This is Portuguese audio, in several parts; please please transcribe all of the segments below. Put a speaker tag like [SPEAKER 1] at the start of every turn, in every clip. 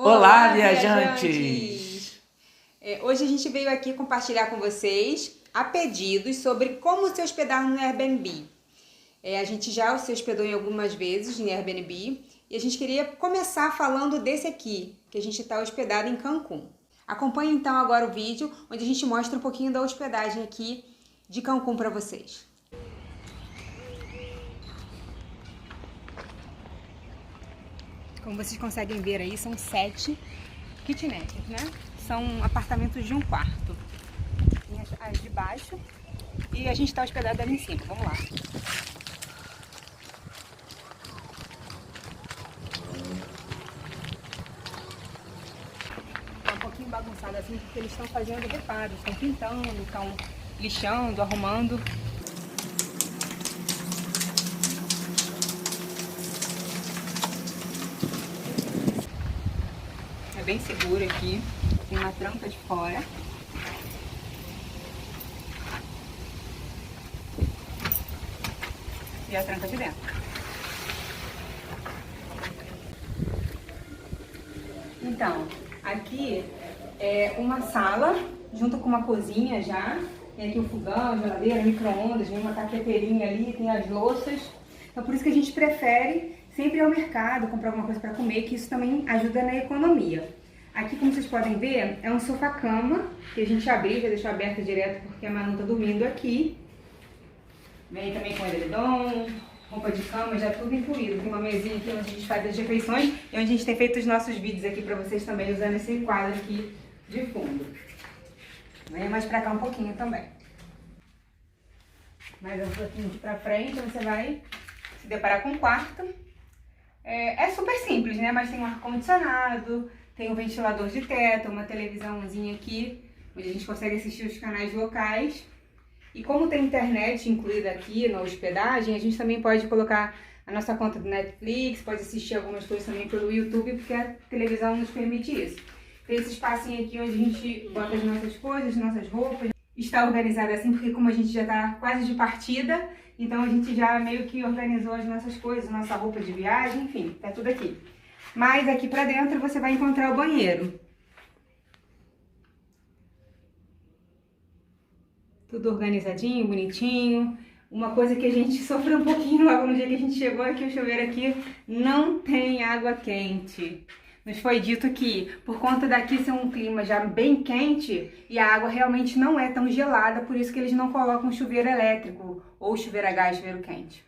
[SPEAKER 1] Olá,
[SPEAKER 2] Olá,
[SPEAKER 1] viajantes!
[SPEAKER 2] Hoje a gente veio aqui compartilhar com vocês a pedidos sobre como se hospedar no Airbnb. A gente já se hospedou em algumas vezes no Airbnb e a gente queria começar falando desse aqui, que a gente está hospedado em Cancún. Acompanhe então agora o vídeo onde a gente mostra um pouquinho da hospedagem aqui de Cancún para vocês. Como vocês conseguem ver aí, são 7 kitnets, né? São apartamentos de um quarto. Tem as de baixo e a gente está hospedado ali em cima. Vamos lá. Tá um pouquinho bagunçado assim porque eles estão fazendo reparos, estão pintando, estão lixando, arrumando. É bem seguro aqui, tem uma tranca de fora. E a tranca de dentro. Então, aqui é uma sala, junto com uma cozinha já. Tem aqui o fogão, geladeira, micro-ondas, tem uma cafeteirinha ali, tem as louças. Então, por isso que a gente prefere sempre ir ao mercado, comprar alguma coisa para comer, que isso também ajuda na economia. Aqui, como vocês podem ver, é um sofá-cama, que a gente abriu, já deixou aberto direto porque a Manu tá dormindo aqui. Vem também com edredom, roupa de cama, já tudo incluído. Tem uma mesinha aqui onde a gente faz as refeições e onde a gente tem feito os nossos vídeos aqui pra vocês também, usando esse quadro aqui de fundo. Venha mais pra cá um pouquinho também. Mais um pouquinho de pra frente, você vai se deparar com um quarto. É super simples, né? Mas tem um ar-condicionado, tem um ventilador de teto, uma televisãozinha aqui, onde a gente consegue assistir os canais locais. E como tem internet incluída aqui na hospedagem, a gente também pode colocar a nossa conta do Netflix, pode assistir algumas coisas também pelo YouTube, porque a televisão nos permite isso. Tem esse espacinho aqui onde a gente bota as nossas coisas, nossas roupas. Está organizado assim, porque como a gente já está quase de partida, então a gente já meio que organizou as nossas coisas, nossa roupa de viagem, enfim, tá tudo aqui. Mas aqui pra dentro você vai encontrar o banheiro. Tudo organizadinho, bonitinho. Uma coisa que a gente sofreu um pouquinho logo no dia que a gente chegou é que o chuveiro aqui não tem água quente. Nos foi dito que por conta daqui ser um clima já bem quente e a água realmente não é tão gelada, por isso que eles não colocam chuveiro elétrico ou chuveiro a gás, chuveiro quente.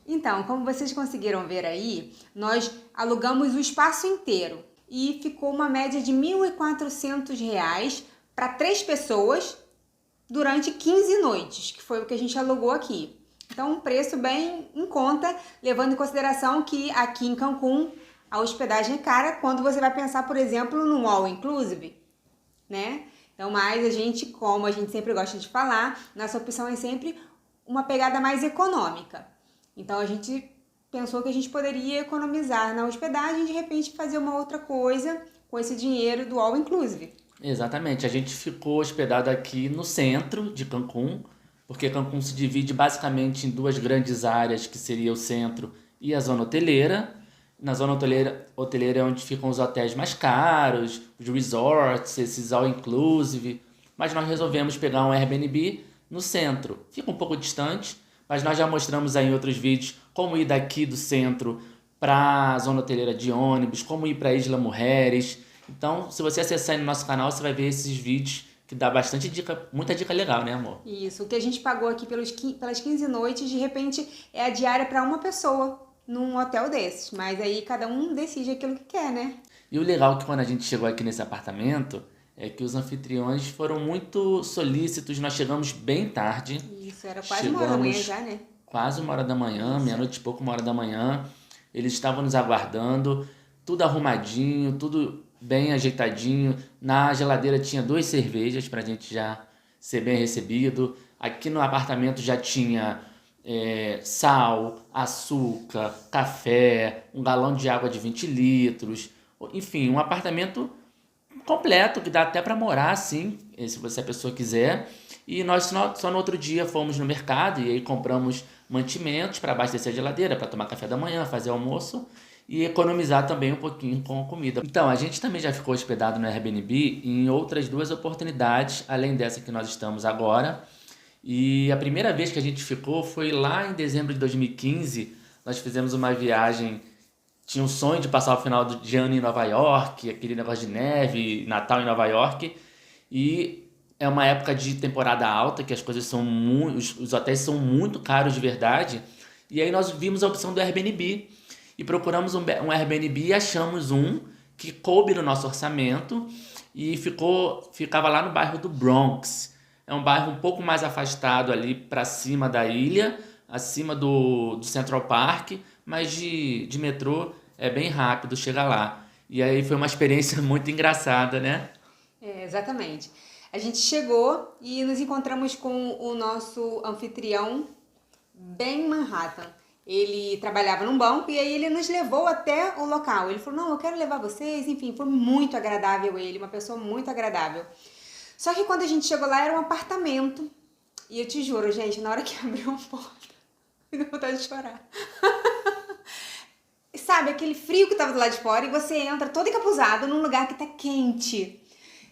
[SPEAKER 2] Então, como vocês conseguiram ver aí, nós alugamos o espaço inteiro e ficou uma média de R$ 1.400 para 3 pessoas durante 15 noites, que foi o que a gente alugou aqui. Então, um preço bem em conta, levando em consideração que aqui em Cancún a hospedagem é cara quando você vai pensar, por exemplo, no all inclusive, né? Então, mas a gente, como a gente sempre gosta de falar, nossa opção é sempre uma pegada mais econômica. Então, a gente pensou que a gente poderia economizar na hospedagem e, de repente, fazer uma outra coisa com esse dinheiro do all inclusive.
[SPEAKER 1] Exatamente, a gente ficou hospedado aqui no centro de Cancún, porque Cancún se divide basicamente em duas grandes áreas, que seria o centro e a zona hoteleira. Na zona hoteleira é onde ficam os hotéis mais caros, os resorts, esses all-inclusive, mas nós resolvemos pegar um Airbnb no centro. Fica um pouco distante, mas nós já mostramos aí em outros vídeos como ir daqui do centro para a zona hoteleira de ônibus, como ir para a Isla Mujeres. Então, se você acessar aí no nosso canal, você vai ver esses vídeos que dá bastante dica, muita dica legal, né, amor?
[SPEAKER 2] Isso, o que a gente pagou aqui pelas 15 noites, de repente, é a diária para uma pessoa num hotel desses. Mas aí cada um decide aquilo que quer, né?
[SPEAKER 1] E o legal é que quando a gente chegou aqui nesse apartamento, é que os anfitriões foram muito solícitos, nós chegamos bem tarde.
[SPEAKER 2] Isso, era quase 1h da manhã já, né?
[SPEAKER 1] Quase 1h da manhã, meia-noite e pouco, 1h da manhã. Eles estavam nos aguardando, tudo arrumadinho, tudo bem ajeitadinho. Na geladeira tinha 2 cervejas pra gente já ser bem recebido. Aqui no apartamento já tinha sal, açúcar, café, um galão de água de 20 litros. Enfim, um apartamento completo que dá até pra morar assim, se você a pessoa quiser. E nós só no outro dia fomos no mercado e aí compramos mantimentos para abastecer a geladeira, para tomar café da manhã, fazer almoço. e economizar também um pouquinho com a comida. Então, a gente também já ficou hospedado no Airbnb em outras 2 oportunidades, além dessa que nós estamos agora. E a primeira vez que a gente ficou foi lá em dezembro de 2015. Nós fizemos uma viagem, tinha um sonho de passar o final de ano em Nova York, aquele negócio de neve, Natal em Nova York. E é uma época de temporada alta, que as coisas são muito, os hotéis são muito caros de verdade. E aí nós vimos a opção do Airbnb e procuramos um Airbnb e achamos um que coube no nosso orçamento e ficava lá no bairro do Bronx. É um bairro um pouco mais afastado ali para cima da ilha, acima do Central Park, mas de metrô é bem rápido chegar lá. E aí foi uma experiência muito engraçada, né?
[SPEAKER 2] Exatamente. A gente chegou e nos encontramos com o nosso anfitrião bem em Manhattan. Ele trabalhava num banco e aí ele nos levou até o local. Ele falou, não, eu quero levar vocês. Enfim, foi muito agradável ele, uma pessoa muito agradável. Só que quando a gente chegou lá era um apartamento. E eu te juro, gente, na hora que abriu a porta, me deu vontade de chorar. Sabe, aquele frio que tava do lado de fora e você entra todo encapuzado num lugar que tá quente.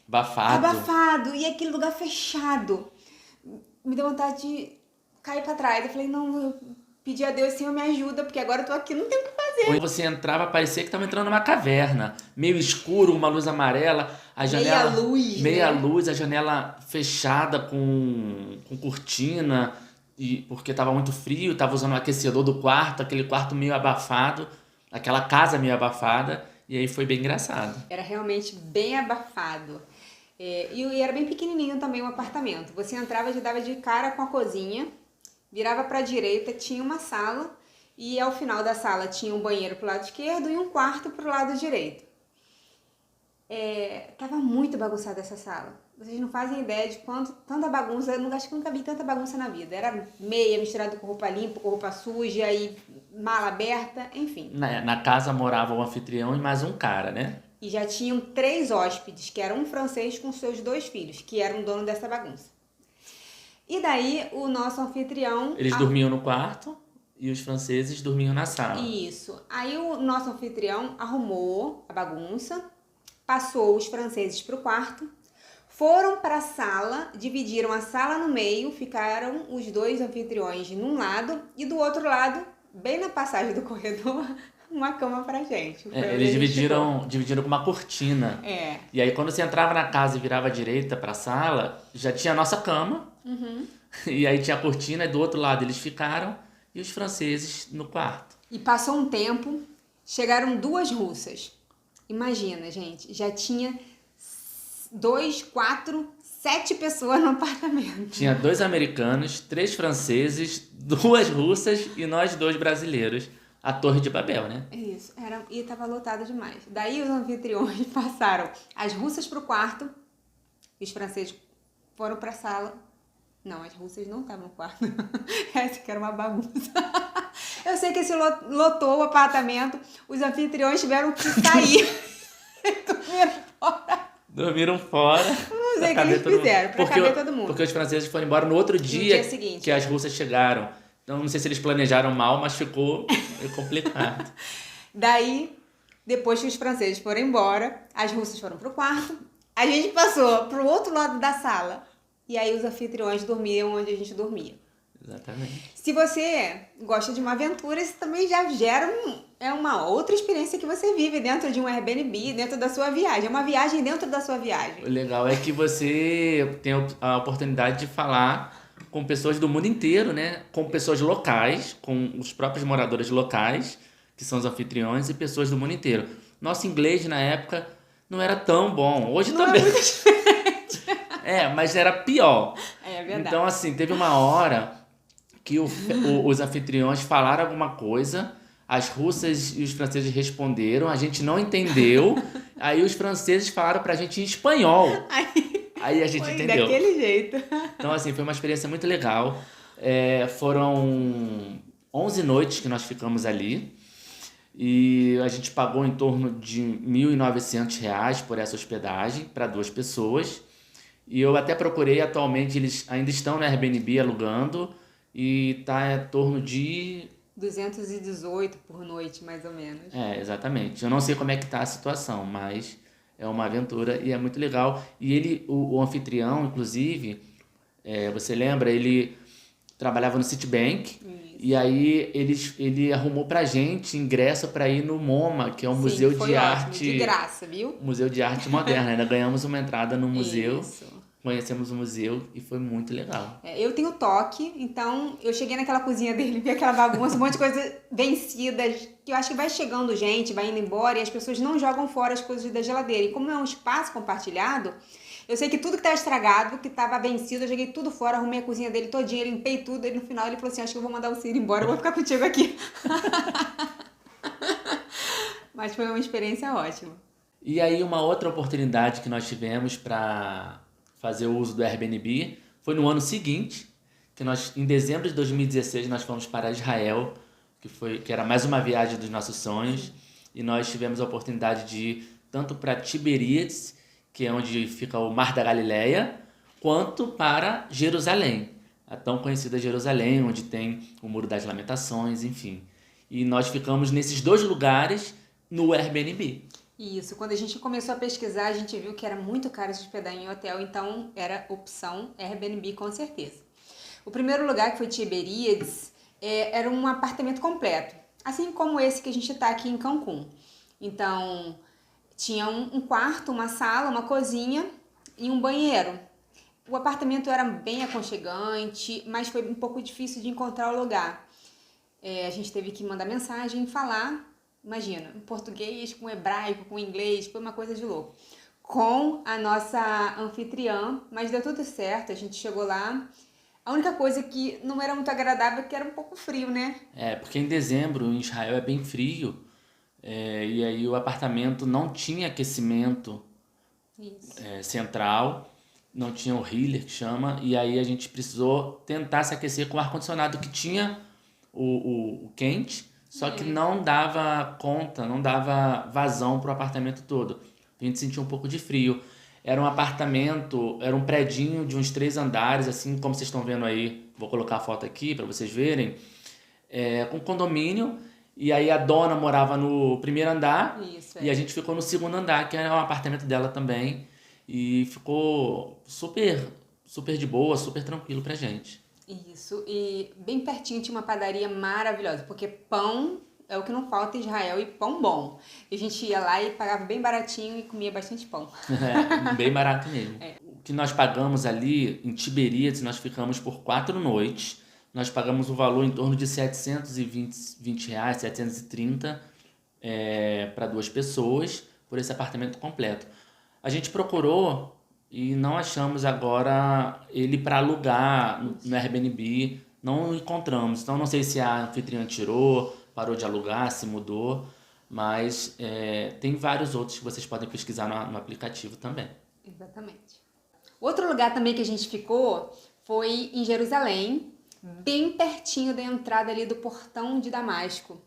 [SPEAKER 2] Abafado. E aquele lugar fechado. Me deu vontade de cair pra trás. Eu falei, não, eu pedi a Deus, Senhor, me ajuda, porque agora eu tô aqui, não tem o que fazer.
[SPEAKER 1] Quando você entrava, parecia que estava entrando numa caverna. Meio escuro, uma luz amarela, a janela... Meia luz, a janela fechada com cortina, porque estava muito frio, estava usando o aquecedor do quarto, aquele quarto meio abafado, aquela casa meio abafada, e aí foi bem engraçado.
[SPEAKER 2] Era realmente bem abafado. E era bem pequenininho também o apartamento. Você entrava, já dava de cara com a cozinha, virava para a direita, tinha uma sala e ao final da sala tinha um banheiro pro lado esquerdo e um quarto pro lado direito. Tava muito bagunçada essa sala. Vocês não fazem ideia de tanta bagunça. Eu acho que nunca vi tanta bagunça na vida. Era meia misturada com roupa limpa, com roupa suja e mala aberta, enfim.
[SPEAKER 1] Na casa morava o anfitrião e mais um cara, né?
[SPEAKER 2] E já tinham 3 hóspedes, que era um francês com seus 2 filhos, que eram dono dessa bagunça. E daí, o nosso anfitrião...
[SPEAKER 1] Eles dormiam no quarto e os franceses dormiam na sala.
[SPEAKER 2] Isso. Aí, o nosso anfitrião arrumou a bagunça, passou os franceses pro quarto, foram para a sala, dividiram a sala no meio, ficaram os 2 anfitriões num lado e do outro lado, bem na passagem do corredor, uma cama pra gente.
[SPEAKER 1] Eles dividiram com uma cortina. E aí, quando você entrava na casa e virava à direita pra sala, já tinha a nossa cama.
[SPEAKER 2] Uhum.
[SPEAKER 1] E aí tinha a cortina e do outro lado eles ficaram e os franceses no quarto.
[SPEAKER 2] E passou um tempo, chegaram 2 russas. Imagina, gente, já tinha 2, 4, 7 pessoas no apartamento.
[SPEAKER 1] Tinha 2 americanos, 3 franceses, 2 russas e nós 2 brasileiros. A Torre de Babel, né?
[SPEAKER 2] Isso, e tava lotado demais. Daí os anfitriões passaram as russas pro quarto e os franceses foram pra sala. Não, as russas não estavam no quarto. Essa que era uma bagunça. Eu sei que esse lotou o apartamento, os anfitriões tiveram que sair.
[SPEAKER 1] Dormiram fora.
[SPEAKER 2] Não sei o que eles fizeram, pra caber todo mundo.
[SPEAKER 1] Porque os franceses foram embora no outro dia
[SPEAKER 2] seguinte,
[SPEAKER 1] que as russas chegaram. Então, não sei se eles planejaram mal, mas ficou meio complicado.
[SPEAKER 2] Daí, depois que os franceses foram embora, as russas foram pro quarto, a gente passou pro outro lado da sala. E aí os anfitriões dormiam onde a gente dormia.
[SPEAKER 1] Exatamente.
[SPEAKER 2] Se você gosta de uma aventura, isso também já gera uma outra experiência que você vive dentro de um Airbnb, dentro da sua viagem. É uma viagem dentro da sua viagem.
[SPEAKER 1] O legal é que você tem a oportunidade de falar com pessoas do mundo inteiro, né? Com pessoas locais, com os próprios moradores locais, que são os anfitriões, e pessoas do mundo inteiro. Nosso inglês, na época, não era tão bom. Hoje
[SPEAKER 2] não
[SPEAKER 1] também.
[SPEAKER 2] É muito diferente.
[SPEAKER 1] Mas era pior.
[SPEAKER 2] É verdade.
[SPEAKER 1] Então, assim, teve uma hora que os anfitriões falaram alguma coisa, as russas e os franceses responderam, a gente não entendeu, aí os franceses falaram pra gente em espanhol. Aí a gente entendeu.
[SPEAKER 2] Daquele jeito.
[SPEAKER 1] Então, assim, foi uma experiência muito legal. Foram 11 noites que nós ficamos ali. E a gente pagou em torno de R$ 1.900 por essa hospedagem para 2 pessoas. E eu até procurei, atualmente eles ainda estão no Airbnb alugando. E tá em torno de
[SPEAKER 2] 218 por noite, mais ou menos.
[SPEAKER 1] Exatamente. Eu não sei como é que tá a situação, mas é uma aventura e é muito legal. E ele, o anfitrião, inclusive, você lembra, ele trabalhava no Citibank.
[SPEAKER 2] Isso.
[SPEAKER 1] E aí ele arrumou pra gente ingresso para ir no MoMA, que é um museu
[SPEAKER 2] foi
[SPEAKER 1] de
[SPEAKER 2] ótimo,
[SPEAKER 1] arte.
[SPEAKER 2] de graça, viu?
[SPEAKER 1] Museu de arte moderna. Ainda ganhamos uma entrada no museu.
[SPEAKER 2] Isso.
[SPEAKER 1] Conhecemos o museu e foi muito legal.
[SPEAKER 2] Eu tenho toque, então eu cheguei naquela cozinha dele, vi aquela bagunça, um monte de coisa vencida, que eu acho que vai chegando gente, vai indo embora e as pessoas não jogam fora as coisas da geladeira. E como é um espaço compartilhado, eu sei que tudo que tá estragado, que tava vencido, eu joguei tudo fora, arrumei a cozinha dele todinha, limpei tudo, e no final ele falou assim, acho que eu vou mandar o Ciro embora, eu vou ficar contigo aqui. Mas foi uma experiência ótima.
[SPEAKER 1] E aí uma outra oportunidade que nós tivemos para fazer o uso do Airbnb foi no ano seguinte, que nós, em dezembro de 2016, nós fomos para Israel, que era mais uma viagem dos nossos sonhos, e nós tivemos a oportunidade de ir tanto para Tiberíades, que é onde fica o Mar da Galileia, quanto para Jerusalém, a tão conhecida Jerusalém, onde tem o Muro das Lamentações, enfim. E nós ficamos nesses dois lugares no Airbnb.
[SPEAKER 2] Isso, quando a gente começou a pesquisar, a gente viu que era muito caro se hospedar em hotel, então era opção Airbnb com certeza. O primeiro lugar, que foi Tiberíades, era um apartamento completo, assim como esse que a gente está aqui em Cancún. Então, tinha um quarto, uma sala, uma cozinha e um banheiro. O apartamento era bem aconchegante, mas foi um pouco difícil de encontrar o lugar. A gente teve que mandar mensagem e falar, imagina, em português, com hebraico, com inglês, foi uma coisa de louco. Com a nossa anfitriã, mas deu tudo certo, a gente chegou lá. A única coisa que não era muito agradável é que era um pouco frio, né?
[SPEAKER 1] Porque em dezembro em Israel é bem frio, e aí o apartamento não tinha aquecimento central, não tinha o heater que chama, e aí a gente precisou tentar se aquecer com o ar-condicionado que tinha o quente, só que não dava conta, não dava vazão pro apartamento todo. A gente sentia um pouco de frio. Era um apartamento, era um predinho de uns 3 andares, assim como vocês estão vendo aí, vou colocar a foto aqui para vocês verem, com condomínio, e aí a dona morava no primeiro andar, e a gente ficou no segundo andar, que era um apartamento dela também, e ficou super, super de boa, super tranquilo pra gente.
[SPEAKER 2] Isso, e bem pertinho tinha uma padaria maravilhosa, porque pão é o que não falta em Israel, e pão bom. E a gente ia lá e pagava bem baratinho e comia bastante pão.
[SPEAKER 1] Bem barato mesmo. O que nós pagamos ali em Tiberíades, nós ficamos por 4 noites. Nós pagamos o valor em torno de R$ 720, 730 para 2 pessoas por esse apartamento completo. A gente procurou e não achamos agora ele para alugar no Airbnb, não encontramos. Então não sei se a anfitriã tirou, parou de alugar, se mudou, mas tem vários outros que vocês podem pesquisar no aplicativo também.
[SPEAKER 2] Exatamente. Outro lugar também que a gente ficou foi em Jerusalém, bem pertinho da entrada ali do portão de Damasco,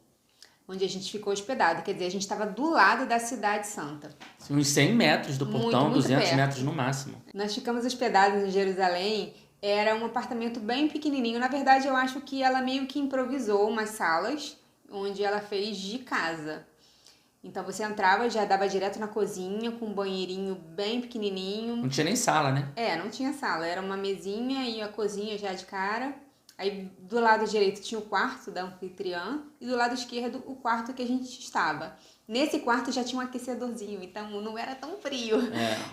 [SPEAKER 2] onde a gente ficou hospedado. Quer dizer, a gente estava do lado da Cidade Santa.
[SPEAKER 1] Uns 100 metros do portão, muito 200 perto. Metros no máximo.
[SPEAKER 2] Nós ficamos hospedados em Jerusalém. Era um apartamento bem pequenininho. Na verdade, eu acho que ela meio que improvisou umas salas, onde ela fez de casa. Então você entrava, já dava direto na cozinha, com um banheirinho bem pequenininho.
[SPEAKER 1] Não tinha nem sala, né?
[SPEAKER 2] Não tinha sala. Era uma mesinha e a cozinha já de cara. Aí do lado direito tinha o quarto da anfitriã e do lado esquerdo o quarto que a gente estava. Nesse quarto já tinha um aquecedorzinho, então não era tão frio.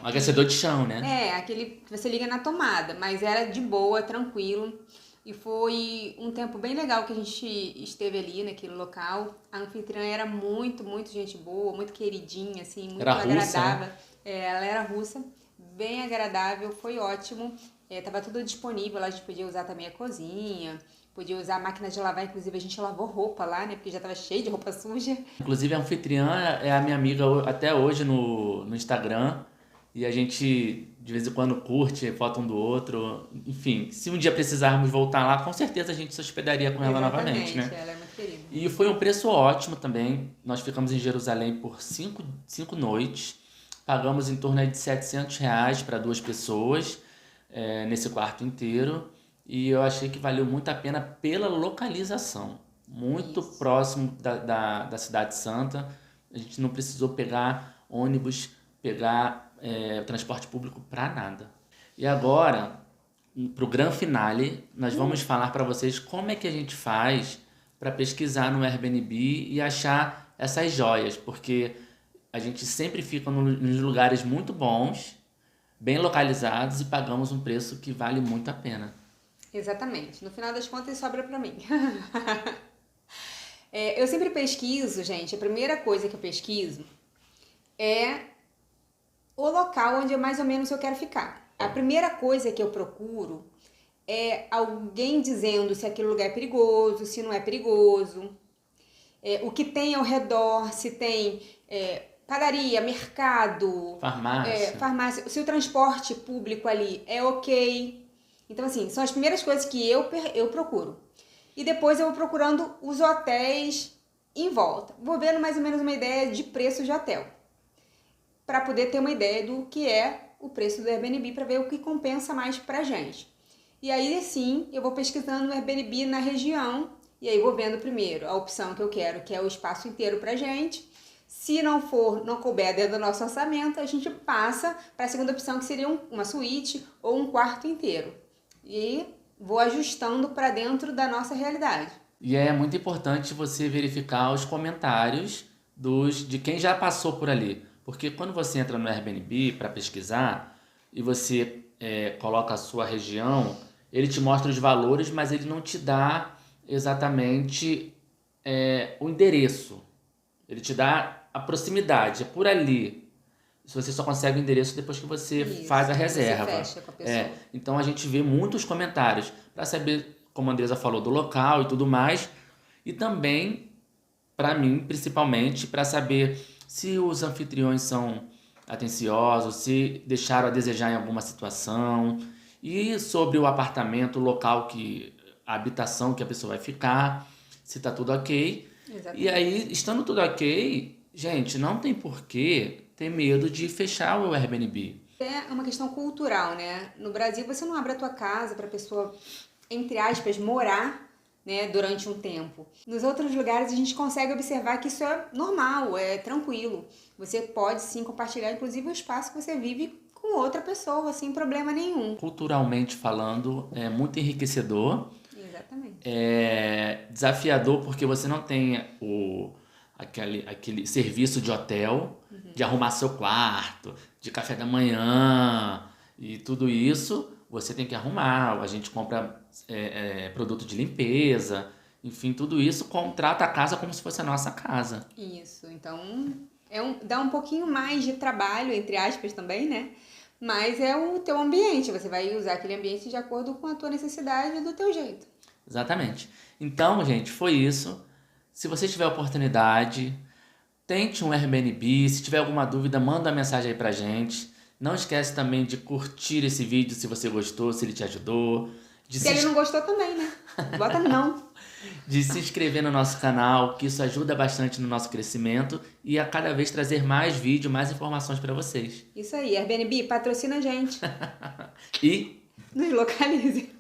[SPEAKER 1] Um aquecedor de chão, né?
[SPEAKER 2] Aquele que você liga na tomada, mas era de boa, tranquilo. E foi um tempo bem legal que a gente esteve ali naquele local. A anfitriã era muito, muito gente boa, muito queridinha, assim, muito agradável.
[SPEAKER 1] Russa, né?
[SPEAKER 2] Ela era russa, bem agradável, foi ótimo. Tava tudo disponível, lá a gente podia usar também a cozinha, podia usar a máquina de lavar, inclusive a gente lavou roupa lá, né, porque já tava cheio de roupa suja.
[SPEAKER 1] Inclusive a anfitriã é a minha amiga até hoje no Instagram, e a gente de vez em quando curte foto um do outro, enfim, se um dia precisarmos voltar lá, com certeza a gente se hospedaria com ela novamente, né?
[SPEAKER 2] Ela é muito querida.
[SPEAKER 1] E foi um preço ótimo também, nós ficamos em Jerusalém por 5 noites, pagamos em torno de R$700 para 2 pessoas, nesse quarto inteiro, e eu achei que valeu muito a pena pela localização. muito próximo da Cidade Santa. A gente não precisou pegar ônibus, pegar transporte público para nada. E agora, para o grande finale, nós vamos falar para vocês como é que a gente faz para pesquisar no Airbnb e achar essas joias, porque a gente sempre fica nos lugares muito bons, bem localizados e pagamos um preço que vale muito a pena.
[SPEAKER 2] Exatamente. No final das contas, sobra pra mim. Eu sempre pesquiso, gente, a primeira coisa que eu pesquiso é o local onde mais ou menos eu quero ficar. A primeira coisa que eu procuro é alguém dizendo se aquele lugar é perigoso, se não é perigoso, o que tem ao redor, se tem padaria, mercado, farmácia, se o transporte público ali é ok. Então, assim, são as primeiras coisas que eu procuro. E depois eu vou procurando os hotéis em volta. Vou vendo mais ou menos uma ideia de preço de hotel, para poder ter uma ideia do que é o preço do Airbnb, para ver o que compensa mais pra gente. E aí, sim, eu vou pesquisando no Airbnb na região, e aí vou vendo primeiro a opção que eu quero, que é o espaço inteiro pra gente. Se não couber dentro do nosso orçamento, a gente passa para a segunda opção, que seria uma suíte ou um quarto inteiro. E vou ajustando para dentro da nossa realidade.
[SPEAKER 1] E é muito importante você verificar os comentários de quem já passou por ali. Porque quando você entra no Airbnb para pesquisar e você coloca a sua região, ele te mostra os valores, mas ele não te dá exatamente o endereço. Ele te dá a proximidade, é por ali. Você só consegue o endereço depois que você faz a reserva.
[SPEAKER 2] Você fecha com a pessoa.
[SPEAKER 1] Então a gente vê muitos comentários para saber, como a Andresa falou, do local e tudo mais. E também, para mim, principalmente, para saber se os anfitriões são atenciosos, se deixaram a desejar em alguma situação. E sobre o apartamento, o local, a habitação que a pessoa vai ficar, se está tudo ok.
[SPEAKER 2] Exatamente.
[SPEAKER 1] E aí, estando tudo ok, gente, não tem porquê ter medo de fechar o Airbnb.
[SPEAKER 2] É uma questão cultural, né? No Brasil, você não abre a tua casa para a pessoa, entre aspas, morar, né, durante um tempo. Nos outros lugares, a gente consegue observar que isso é normal, é tranquilo. Você pode, sim, compartilhar, inclusive, o espaço que você vive com outra pessoa, sem problema nenhum.
[SPEAKER 1] Culturalmente falando, é muito enriquecedor.
[SPEAKER 2] Exatamente.
[SPEAKER 1] É desafiador porque você não tem aquele serviço de hotel, de arrumar seu quarto, de café da manhã e tudo isso você tem que arrumar. A gente compra produto de limpeza, enfim, tudo isso trata a casa como se fosse a nossa casa.
[SPEAKER 2] Isso, então dá um pouquinho mais de trabalho, entre aspas também, né? Mas é o teu ambiente, você vai usar aquele ambiente de acordo com a tua necessidade e do teu jeito.
[SPEAKER 1] Exatamente. Então, gente, foi isso. Se você tiver oportunidade, tente um Airbnb. Se tiver alguma dúvida, manda uma mensagem aí pra gente. Não esquece também de curtir esse vídeo se você gostou, se ele te ajudou.
[SPEAKER 2] Se ele não gostou também, né? Bota não.
[SPEAKER 1] De se inscrever no nosso canal, que isso ajuda bastante no nosso crescimento e a cada vez trazer mais vídeo, mais informações para vocês.
[SPEAKER 2] Isso aí, Airbnb, patrocina a gente.
[SPEAKER 1] E
[SPEAKER 2] nos localize.